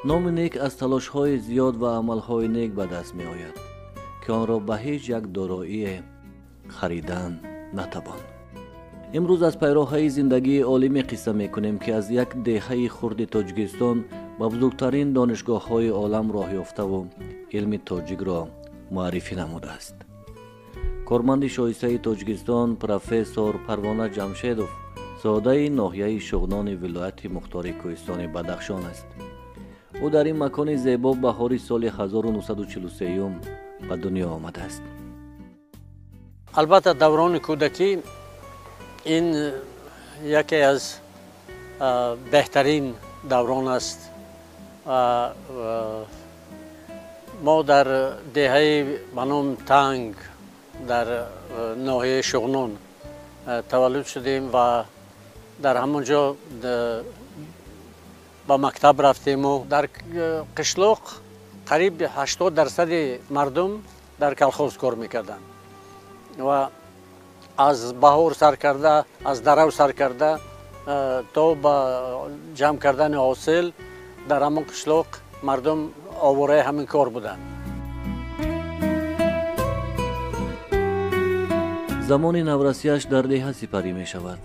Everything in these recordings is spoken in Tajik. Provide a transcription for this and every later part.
نام نیک از تلاش‌های زیاد و عمل‌های نیک به دست می‌آید که آن را به هیچ یک دارایی خریدن نتوان. امروز از پیراهه زندگی عالمی قصه می‌کنیم که از یک دهه خرد تاجیکستان به بزرگترین دانشگاه‌های عالم راه یافته و علم تاجیک را معرفی نموده است. کارمند شایسته تاجیکستان پروفسور پروانه جمشیدوف زاده ناحیه شغنان ولایت مختار کوهستان بدخشان است. او در این مکان زیبا بهار سال 1943 به دنیا آمده است. البته دوران کودکی این یکی از بهترین دوران است. ما در دهه به نام تنگ در ناحیه شغنان تولد شدیم و در همونجا با مکتب رفتیم و در قشلاق قریب 80% مردم در کلخوز کار میکردن و از بهار سر کرده، از درو سر کرده تا با جمع کردن حاصل در همون قشلاق مردم آواره همین کار بودن. زمان نورسیش در دهه سپری می شود.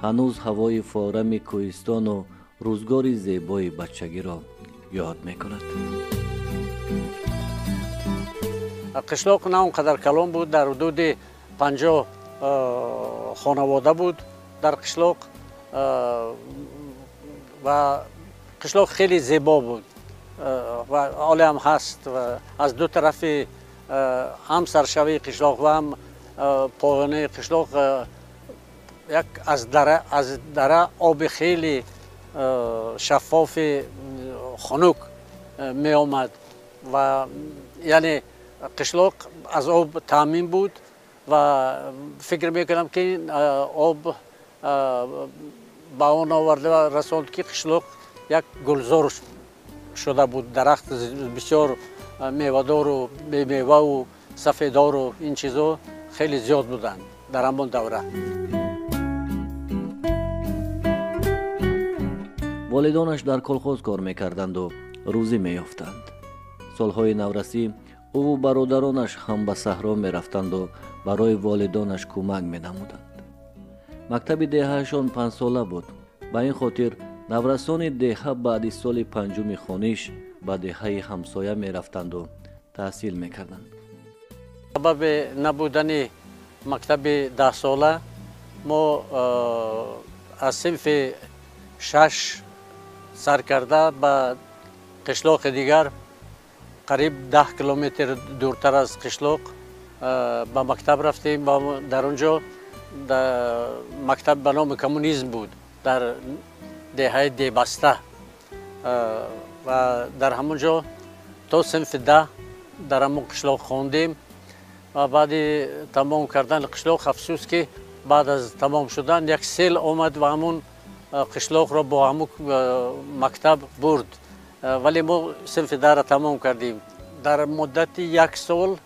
هنوز هوای فارم کوهستان و روزگار زیبای بچگی را یاد می کند. قشلاق نه اونقدر کلان بود، در حدود 50 خانواده بود در قشلاق و قشلاق خیلی زیبا بود و حال هم هست و از دو طرف هم سرشوی قشلاق و هم پایانه قشلاق یک از دره آب خیلی شفاف خنک می آمد و یعنی قشلاق از آب تامین بود و فکر میکنم که این آب با آن آورده و رساند که قشلاق یک گلزار شده بود. درخت بسیار میوه‌دار و میوه و سفیدار و این چیزا خیلی زیاد بودند در همان دوره. والدانش در کلخوز کار میکردند و روزی میافتند. سالهای نورسی او و برادرانش هم به صحرا میرفتند و برای والدانش کمک مینمودند. مکتب دههشان 5 ساله بود. به این خاطر نورسان دهه بعد سال 5 خانیش به دهه همسایه میرفتند و تحصیل میکردند. سبب نبودن مکتب 10 ساله ما از صنف 6 سر کرده به قشلاق دیگر قریب 10 کیلومتر دورتر از قشلاق به مکتب رفتیم. در اونجا مکتب به نام کمونیسم بود در دهه دیبسته و در همونجا تا صنف 10 در همون قشلاق خواندیم و بعد تمام کردن قشلاق افسوس که بعد از تمام شدن یک سیل آمد و همون قشلاق را با همون مکتب برد، ولی ما صنف 10 را تمام کردیم. در مدت 1 سال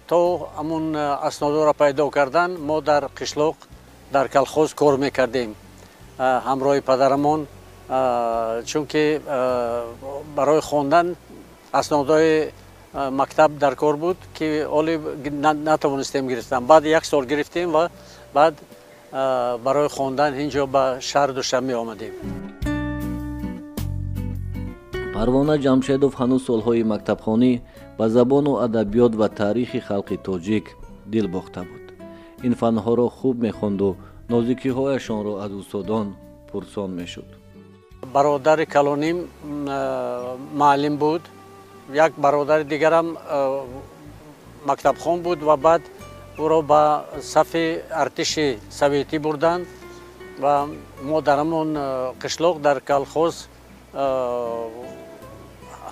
تا همون اسناد را پیدا کردن ما در قشلاق در کلخوز کار میکردیم همراه پدرمان، چون که برای خواندن اسنادهای مکتب در کار بود که حالی نتوانستیم گرفتیم. بعد 1 سال گرفتیم و بعد برای خواندن اینجا به شهر دوشنبه آمدیم. پروانه جمشیدوف هنوز سالهای مکتبخوانی به زبان و ادبیات و تاریخ خلق تاجیک دل باخته بود. این فنها را خوب میخواند و نازکی‌هایشان را از استادان پرسان میشد. برادر کلانیم معلم بود، یک برادر دیگر هم مکتبخوان بود و بعد او را به صف ارتش سوویتی بردند و ما در همون قشلاق در کلخوز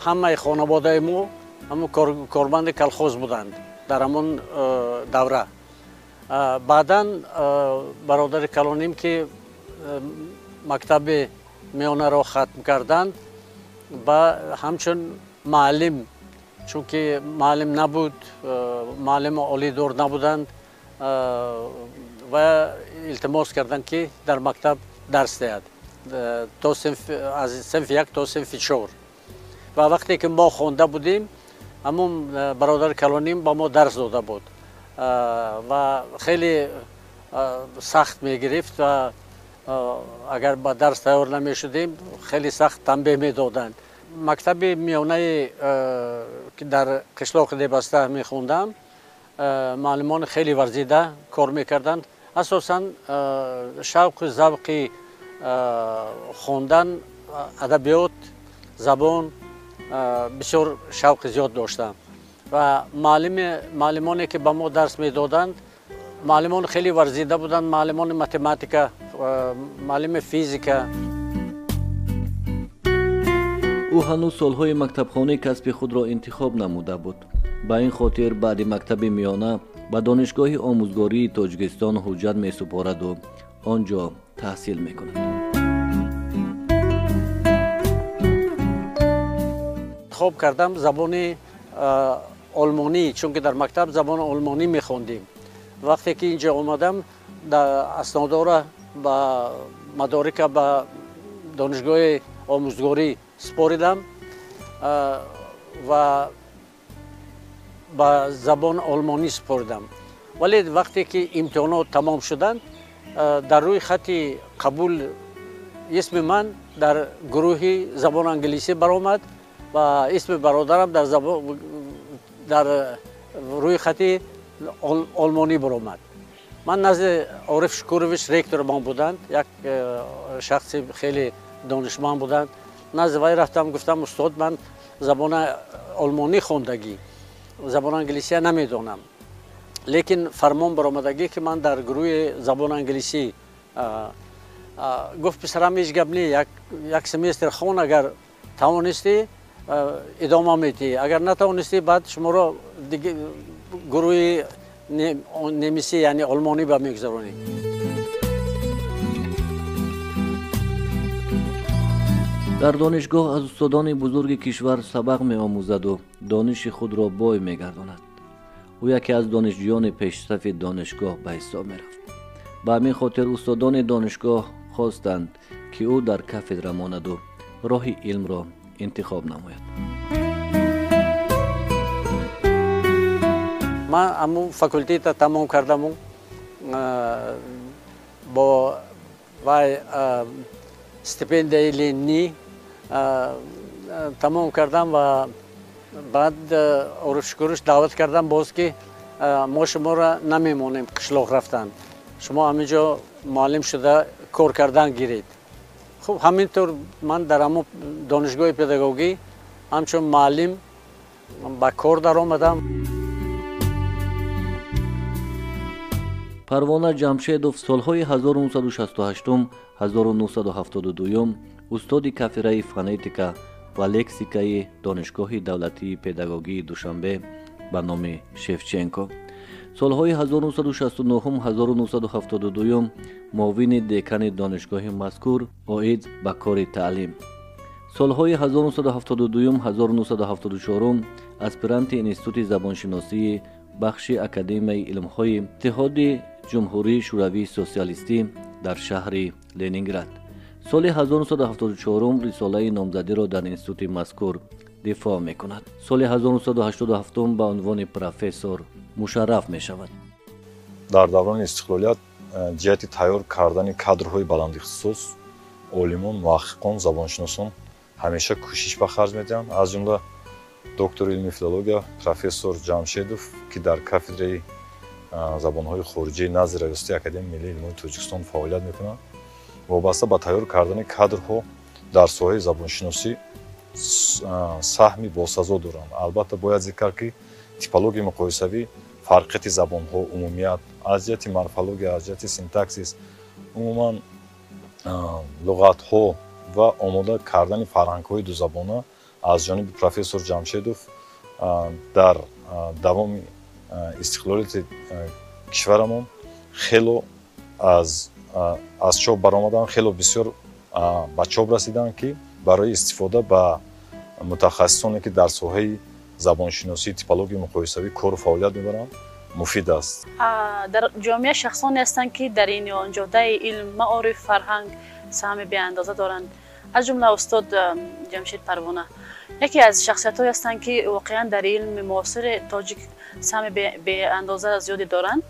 همه خانواده ما همون کارمند کلخوز بودند در همون دوره. بعدا برادر کلانیم که مکتب میانه را ختم کردند و همچون معلم، چون که معلم نبود، معلم عالی دور نبودند و التماس کردند که در مکتب درس دهد از صنف 1 تا صنف 4 و وقتی که ما خونده بودیم همون برادر کلانیم با ما درس داده بود و خیلی سخت می گرفت و اگر با درس تیار نمی شدیم خیلی سخت تنبیه می دادند. مکتب میانه که در قشلاق دیبسته می خوندم معلمان خیلی ورزیده کار می کردند. اساساً شوق ذوق خوندن ادبیات زبان بسیار شوق زیاد داشتم و معلمانی که به ما درس می دادند معلمان خیلی ورزیده بودند، معلمان متماتیکا، معلم فیزیکا. او هنوز سالهای مکتبخانه کسب خود را انتخاب نموده بود. با این خاطر بعد مکتب میانه به دانشگاه آموزگاری تاجیکستان حجت می سپارد و آنجا تحصیل می کند. خوب کردم زبان آلمانی، چون که در مکتب زبان آلمانی می خوندیم. وقتی که اینجا آمدم در اسنادا را با مدارک به دانشگاه آموزگاری سپاریدم و با زبان آلمانی سپاریدم. ولی وقتی که امتحانات تمام شدند در روی خط قبول اسم من در گروه زبان انگلیسی برآمد و اسم برادرم در روی خط آلمانی برآمد. من نزد عارف شکورویچ رکتور من بودند، یک شخص خیلی دانشمند بودند. نزد وی رفتم گفتم استاد من زبان آلمانی خوندگی، زبان انگلیسی نمیدونم، لیکن فرمان برآمدگی که من در گروه زبان انگلیسی. گفت پسرم هیچ گپ نیست، یک سمستر خون اگر توانستی ادامه میدی، اگر نتوانستی بعد شما را دیگه گروه نمیسی یعنی آلمانی به میگذرونی. در دانشگاه از استادان بزرگ کشور سبق می آموزد و دانش خود را بای می گرداند. او یکی از دانشجویان پیشرفت دانشگاه به حساب می رفت. به همین خاطر استادان دانشگاه خواستند که او در کافدرا ماند و راه علم را انتخاب نماید. من همون فاکولتی تا تمام کردم و با وای استیپندیای لینی تمام کردم و بعد عارف شکورویچ دعوت کردم باز که ما شما را نمیمونیم قشلاق رفتن، شما همینجا معلم شده کار کردن گیرید. خب همینطور من در همون دانشگاه پداگوژی همچون معلم با کار در آمدم. پروانه جمشیدوف سالهای 1968 1972 استاد کافدرای فونتیکا و لکسیکای دانشگاه دولتی پداگوژی دوشنبه به نام شفچنکو، سالهای 1969 1972 معاون دکان دانشگاه مذکور عاید به کار تعلیم، سالهای 1972 1974 اسپرانت انستیتوت زبانشناسی بخش اکادمی علم‌های اتحاد جمهوری شوروی سوسیالیستی در شهر لنینگراد. سال 1974 رساله نامزدی را در انستیتوت مذکور دفاع می کند. سال 1987 به عنوان پروفسور مشرف می شود. در دوران استقلالیت جهت تیار کردن کادرهای بلند اختصاص عالمان، محققان، زبانشناسان همیشه کوشش به خرج میدن. از جمله دکتر علم فیلولوژی پروفسور جمشیدوف که در کافدرای زبانهای خارجی نزد ریاست اکادمی ملی علوم تاجیکستان فعالیت میکنند. وابسته به تیار کردن کادرها در ساحه زبانشناسی سهمی باسزا دارند. البته باید ذکر که تیپولوژی مقایسوی فرقیت زبانها، عمومیت، از جهت مورفولوژی، از جهت سینتاکسیس، عموما لغتها و آماده کردن فرهنگ‌های دو زبانه از جانب پروفسور جمشیدوف در دوام استقلالیت کشورمون خیلی از چوب برآمدن، خیلی بسیار به چوب رسیدن که برای استفاده به متخصصانی که در ساحه زبانشناسی تیپولوژی مقایسوی کار و فعالیت میبرند مفید است. در جامعه شخصانی هستند که در این جاده علم، معارف، فرهنگ سهم بی اندازه دارند. از جمله استاد جمشید پروانه یکی از شخصیت‌هایی هستند که واقعا در علم معاصر تاجیک سهم به اندازه زیادی دارند.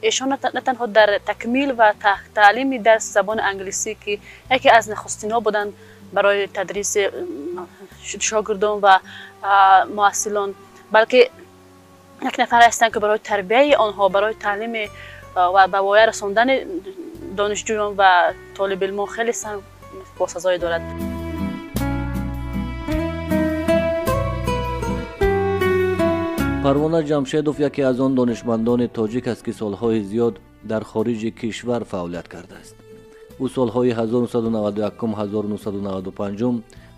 ایشان نه تنها در تکمیل و تعلیم درس زبان انگلیسی که یکی از نخستین‌ها بودند برای تدریس شاگردان و محصلان، بلکه یک نفر هستند که برای تربیت آنها، برای تعلیم و به وای رساندن دانشجویان و طالب علمان خیلی سهم باسزایی دارد. پروانه جمشیدوف یکی از آن دانشمندان تاجیک است که سالهای زیاد در خارج کشور فعالیت کرده است. او سالهای 1991-1995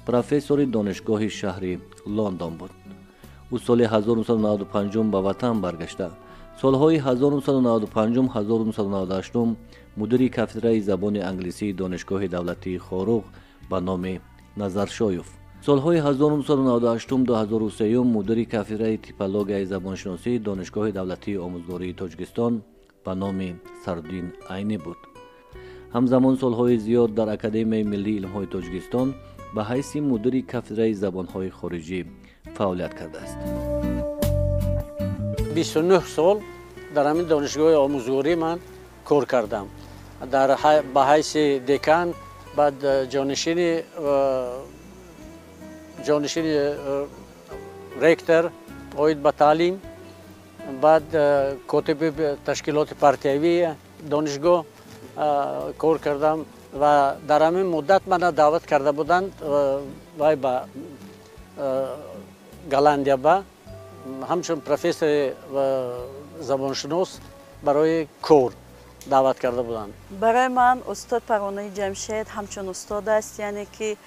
پروفسور دانشگاه شهر لندن بود. او سال 1995 به وطن برگشته. سالهای 1995-1998 مدیر کاتدرای زبان انگلیسی دانشگاه دولتی خاروق به نام نظرشایوف. سالهای 1998 تا 2003 مدیر کاتدرای تیپولوژی زبانشناسی دانشگاه دولتی آموزگاری تاجیکستان به نام سردین عینی بود. همزمان سالهای زیاد در اکادمی ملی علم‌های تاجیکستان به حیث مدیر کاتدرای زبان‌های خارجی فعالیت کرده است. 29 سال در همین دانشگاه آموزگاری من کار کردم. به حیث دکان، بعد جانشین رکتر اوید به تعلیم، بعد کاتب تشکیلات پرتیوی دانشگاه کار کردم و در همین مدت من دعوت کرده بودند وای به گلندیا با همچون پروفسور زبانشناس برای کار دعوت کرده بودند. برای من استاد پروانه جمشید همچون استاد است، یعنی که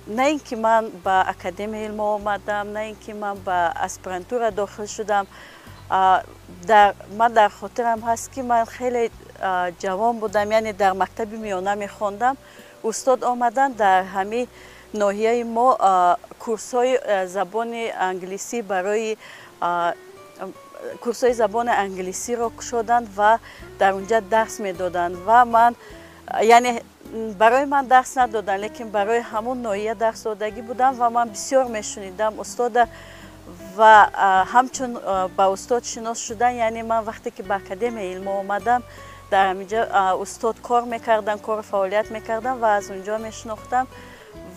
نه اینکه من به اکادمی علم آمدم، نه اینکه من به اسپرانتورا داخل شدم، من در خاطرم هست که من خیلی جوان بودم، یعنی در مکتب میانه میخواندم. استاد آمدن در همین ناحیه ما کورس‌های زبان انگلیسی برای کورس‌های زبان انگلیسی را گشودند و در اونجا درس میدادند و من یعنی برای من درس ندادن، لیکن برای همون ناحیه درس دادگی بودم و من بسیار میشنیدم استاد و همچون با استاد شناس شدن. یعنی من وقتی که به اکادمی علم آمدم در همینجا استاد کار میکردن، کار فعالیت میکردم و از اونجا میشناختم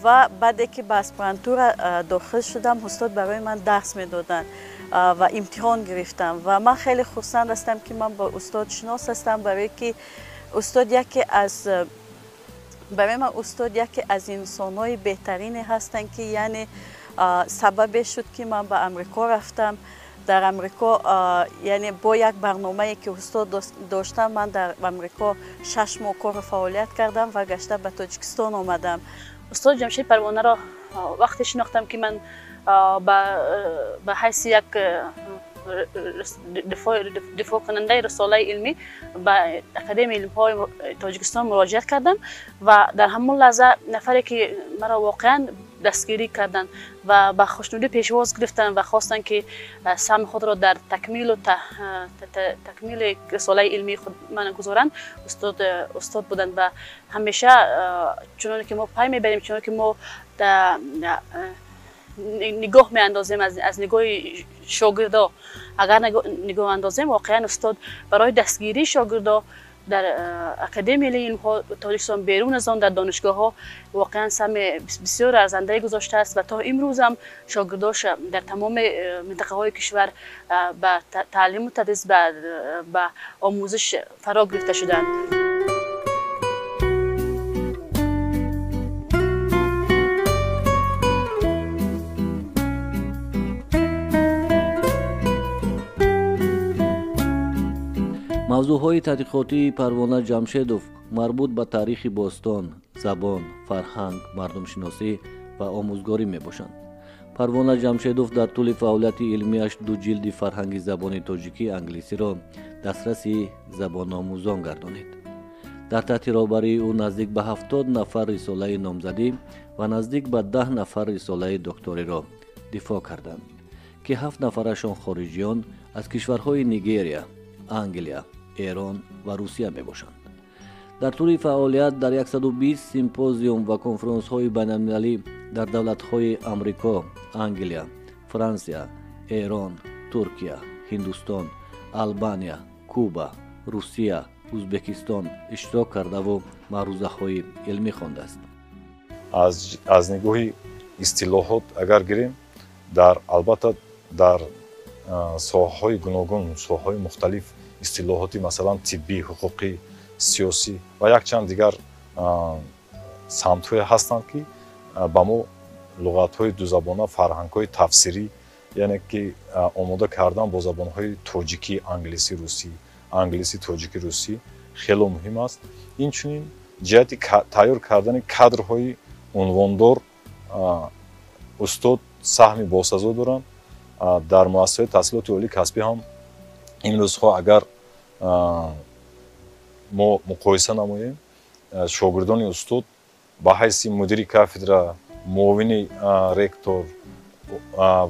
و بعد که به اسپرانتورا داخل شدم استاد برای من درس میدادن و امتحان گرفتم و من خیلی خرسند هستم که من با استاد شناس هستم، برای که استاد یکی از برای من استاد یکی از انسان‌های بهترین هستند که یعنی سبب شد که من به امریکا رفتم. در امریکا یعنی با یک برنامه‌ای که استاد داشتم من در امریکا 6 ماه کار فعالیت کردم و گشته به تاجیکستان آمدم. استاد جمشید پروانه را وقتی شناختم که من به حیث یک دفاع کننده رساله علمی به اکادمی علم‌های تاجیکستان مراجعت کردم و در همون لحظه نفری که مرا واقعا دستگیری کردند و به خوشنودی پیشواز گرفتن و خواستن که سهم خود را در تکمیل رساله علمی خود من گذارند، استاد بودند و همیشه چون که ما پای میبریم، چون که ما نگاه میاندازیم از نگاه شاگردا، اگر نگاه اندازیم واقعا استاد برای دستگیری شاگردا در اکادمی علم ها تاجیکستان بیرون از آن در دانشگاه ها واقعا سهم بسیار ارزنده گذاشته است و تا امروز هم شاگرداش در تمام منطقه های کشور به تعلیم و تدریس به آموزش فرا گرفته شدند. موضوعهای تحقیقاتی پروانه جمشیدوف مربوط به تاریخ باستان، زبان، فرهنگ، مردمشناسی و آموزگاری می باشند. پروانه جمشیدوف در طول فعالیت علمیش 2 جلد فرهنگ زبان تاجیکی انگلیسی را دسترسی زبان آموزان گردانید. در تحت رهبری او نزدیک به 70 نفر رساله نامزدی و نزدیک به 10 نفر رساله دکتری را دفاع کردند که 7 نفرشان خارجیان از کشورهای نیگریا، انگلیا، ایران و روسیه می باشند. дар тӯри фаъолият дар 120 симпозиум ва конференсҳои байналмилалӣ дар давлатҳои амрико, англия, франсия, эрон, туркия, ҳиндустон, албания, куба, русия, ӯзбекистон иштирок кардаву маърузаҳои илмӣ хондааст. аз нигоҳи истилоҳот агар гирем, албатта дар соҳаҳои гуногун, соҳаҳои мухталиф истилоҳоти масалан тиббӣ, ҳуқуқӣ, сиёсӣ ва якчанд дигар самтҳое ҳастанд, ки ба мо луғатҳои дузабона, фарҳангҳои тафсирӣ, яъне ки омода кардан бо забонҳои тоҷикӣ, англисӣ, русӣ, англисӣ, тоҷикӣ, русӣ хеле муҳим аст. Инчунин ҷиҳати тайёр кардани кадрҳои унвондор устод саҳми босазо доранд. дар муассисаҳои таҳсилоти олии касбӣ ҳам имрӯзҳо агар мо муқоиса намоем, шогирдони устод ба ҳайси мудири кафедра, муовини ректор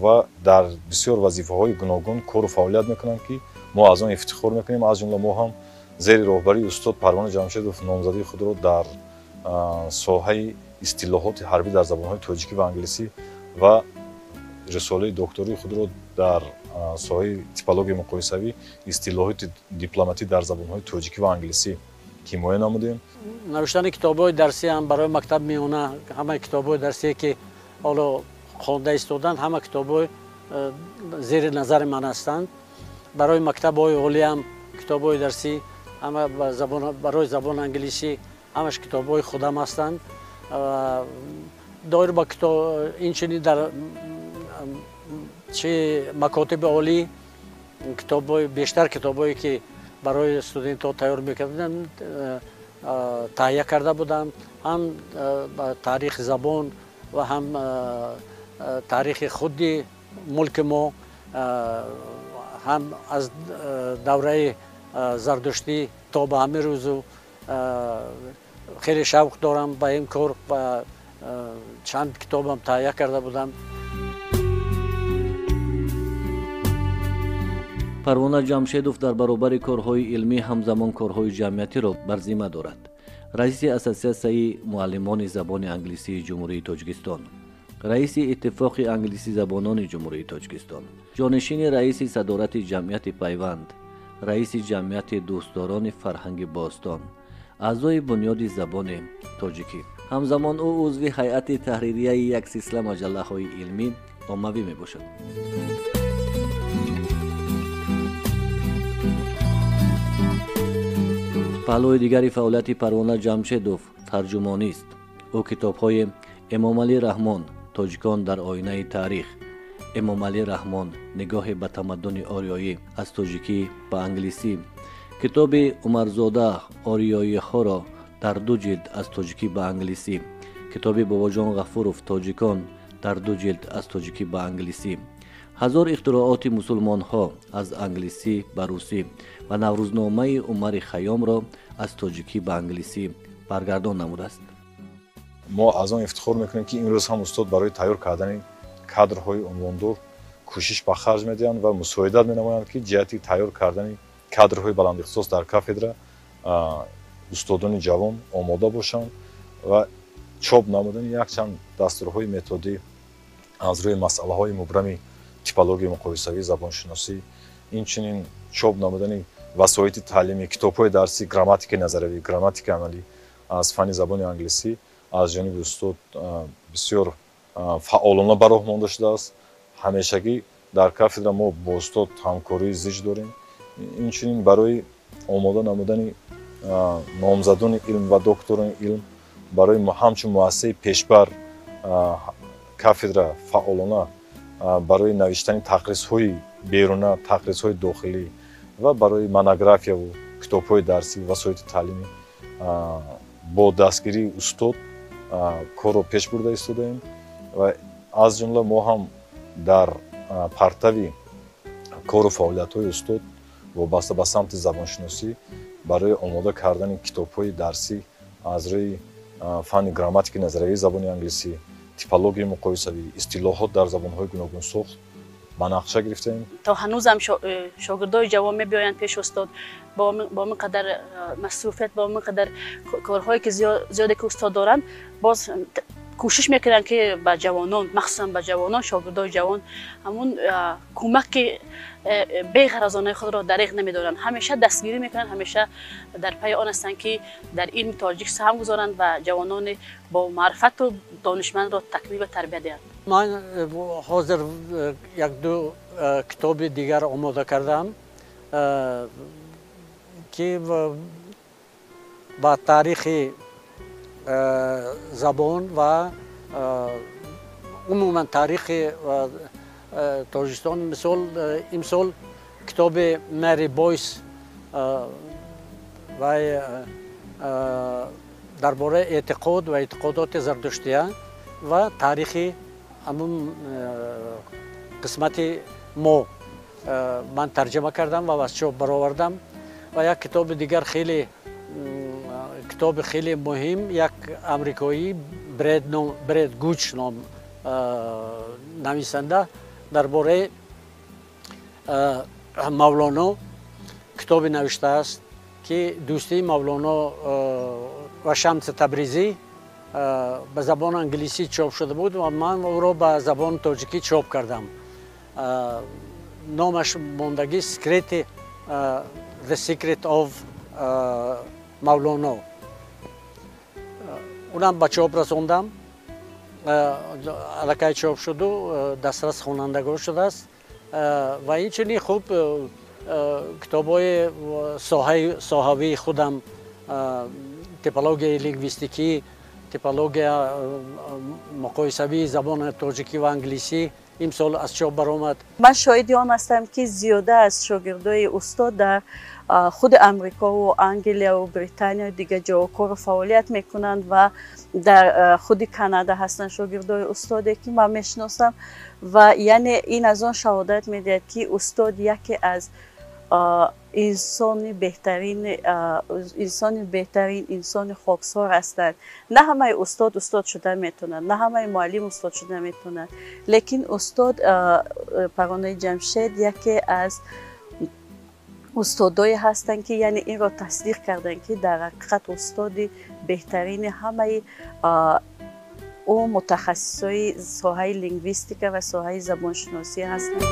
ва дар бисёр вазифаҳои гуногун кору фаъолият мекунанд, ки мо аз он ифтихор мекунем. аз ҷумла мо ҳам зери роҳбарии устод Парвона Ҷамшедов номзадии худро дар соҳаи истилоҳоти ҳарбӣ дар забонҳои тоҷикӣ ва англисӣ ва рисолаи доктории худро дар соҳаи типологияи муқоисавӣ, истилоҳоти дипломатӣ дар забонҳои тоҷикӣ ва англисӣ ҳимоя намудем. навиштани китобҳои дарсӣ ҳам барои мактаб миёна, ҳама китобҳои дарсие ки ҳоло хонда истоданд, ҳама китобҳои зери назари ман ҳастанд. барои мактабҳои олӣ ҳам китобҳои дарсӣ, ҳама барои забони англисӣ ҳамаш китобҳои худам ҳастанд. доир ба инчунин дар чи макотиби олӣ бештар китобҳое ки барои студентҳо тайёр мекарданд таҳия карда будам, ҳам таърихи забон ва ҳам таърихи худи мулки мо, ҳам аз давраи зардуштӣ то ба ҳамин рӯзу хеле шавқ дорам ба ин кор ва чанд китобам таҳия карда будам. парвона ҷамшедов дар баробари корҳои илмӣ ҳамзамон корҳои ҷамъиятиро бар зимма дорад. раиси ассотсиатсияи муаллимони забони англисии ҷумҳурии тоҷикистон, раиси иттифоқи англисизабонони ҷумҳурии тоҷикистон, ҷонишини раиси садорати ҷамъияти пайванд, раиси ҷамъияти дӯстдорони фарҳанги бостон, аъзои бунёди забони тоҷикӣ. ҳамзамон ӯ узви ҳайати таҳририяи як силсила маҷаллаҳои илмӣ оммавӣ мебошад. паҳлӯи дигари фаъолияти Парвона Ҷамшедов тарҷумонист. ӯ китобҳои Эмомалӣ Раҳмон, Тоҷикон дар оинаи таърих, Эмомалӣ Раҳмон, Нигоҳе ба тамаддуни ориёӣ аз тоҷикӣ ба англисӣ, китоби Умарзода Ориёиҳоро дар 2 ҷилд аз тоҷикӣ ба англисӣ, китоби Бобоҷон Ғафуров Тоҷикон дар 2 ҷилд аз тоҷикӣ ба англисӣ, ҳазор ихтироати мусулмонҳо аз англисӣ ба русӣ ва Наврӯзномаи Умари Хайёмро аз тоҷикӣ ба англисӣ баргардон намудааст. мо аз он ифтихор мекунем, ки имрӯз ҳам устод барои тайёр кардани кадрҳои унвондор кӯшиш ба харҷ медиҳанд ва мусоидат менамоянд, ки ҷиҳати тайёр кардани кадрҳои баландихтисос дар кафедра устодони ҷавон омода бошанд ва чоп намудани якчанд дастурҳои методӣ аз рӯи масъалаҳои мубрами типологияи муқоисавӣ, забоншиносӣ, инчунин чоп намудани васоити таълимӣ, китобҳои дарсӣ, грамматикаи назариявӣ, грамматикаи амалӣ аз фанни забони англисӣ аз ҷониби устод бисёр фаъолона ба роҳ монда шудааст. ҳамешагӣ дар кафедра мо бо устод ҳамкории зич дорем. инчунин барои омода намудани номзадони илм ва докторони илм, барои ҳамчун муассисаи пешбар кафедра фаъолона барои навиштани тақризҳои беруна, тақризҳои дохилӣ ва барои монографияву китобҳои дарсӣ, васоити таълимӣ бо дастгирии устод корро пеш бурда истодаем ва аз ҷумла мо ҳам дар партави кору фаъолиятҳои устод вобаста ба самти забоншиносӣ барои омода кардани китобҳои дарсӣ аз рӯи фанни грамматикаи назариявии забони англисӣ, типологияи муқоисавӣ, истилоҳот дар забонҳои гуногунсохт ба нақша гирифтем. تا هنوزم شاگردای جوان میبیایند پیش استاد با من قدر مصروفیت با من قدر کارهایی که زیاده که استاد دارن باز کوشش میکنن که به جوانان مخصوصا به جوانان شاگردای جوان همون کمک بی‌غرضانه خود را دریغ نمیدارن، همیشه دستگیری میکنن، همیشه در پی آن هستند که در علم تاجیک سهم گذارند و جوانان با معرفت و دانشمند را تکمیل و تربیت دهند. من حاضر یک دو کتاب دیگر آماده کردم که با تاریخ زبان و عموما تاریخ تاجیکستان مثال امسال کتاب مری بویس و درباره اعتقاد و اعتقادات زرتشتیه و تاریخ همون قسمت ما من ترجمه کردم و از چاپ برآوردم و یک کتاب دیگر کتاب خیلی مهم یک امریکایی برد گوچ نام نویسنده درباره مولانا کتاب نوشته است که دوستی مولانا و شمس تبریزی به زبان انگلیسی چاپ شده بود و من او را به زبان تاجیکی چاپ کردم. نامش ماندگی The Secret of مولانا. اونم به چاپ رسوندم، الکی چاپ شد و دسترس خوانندگان شده است و این چنین خوب کتاب‌های ساحوی خودم تیپولوژی لینگویستیکی، تیپولوژی مقایسوی زبان تاجیکی و انگلیسی امسال از چاپ برآمد. من شاهد آن هستم که زیاده از شاگردای استاد در خود امریکا و انگلیا و بریتانیا و دیگر جا کار و فعالیت میکنند و در خود کانادا هستند شاگردای استادی که من میشناسم و یعنی این از آن شهادت میدهد که استاد یکی از انسان بهترین انسان خاکسار هستند. نه همه استاد شدن میتونند، نه همه معلم استاد شدن میتونند، لیکن استاد پروانه جمشید یکی از استادایی هستند که یعنی این را تصدیق کردند که در حقیقت استاد بهترین همه او متخصصای ساحه لینگویستیک و ساحه زبانشناسی هستند.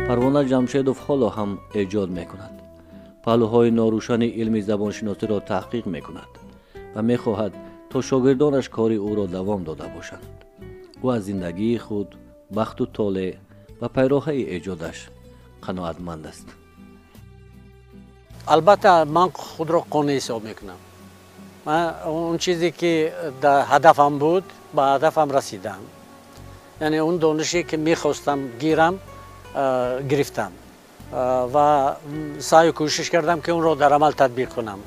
پروانه جمشیدوف حالا هم ایجاد میکند. پهلوهای ناروشن علم زبانشناسی را تحقیق میکند و میخواهد تا شاگردانش کاری او را دوام داده باشند. او از زندگی خود، بخت و طالع و پیراهه ایجادش قناعتمند است. البته من خود را قانع حساب میکنم. من اون چیزی که در هدفم بود به هدفم رسیدم. یعنی اون دانشی که میخواستم گرفتم و سعی و کوشش کردم که اون را در عمل تطبیق کنم.